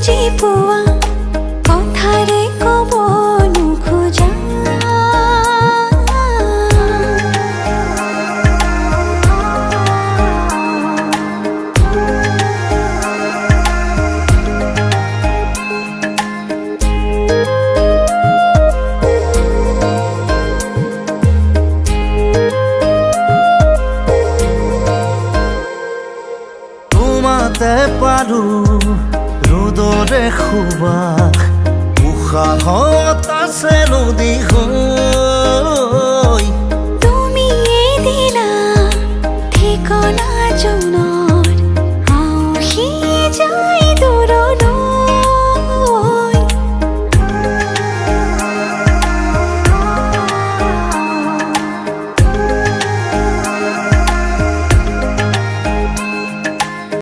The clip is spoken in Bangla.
বুজি পোৱা কথাৰে ক'ব নোখোজা পাৰো ৰ'দৰে সুবাস উশাহত আছে নদীখন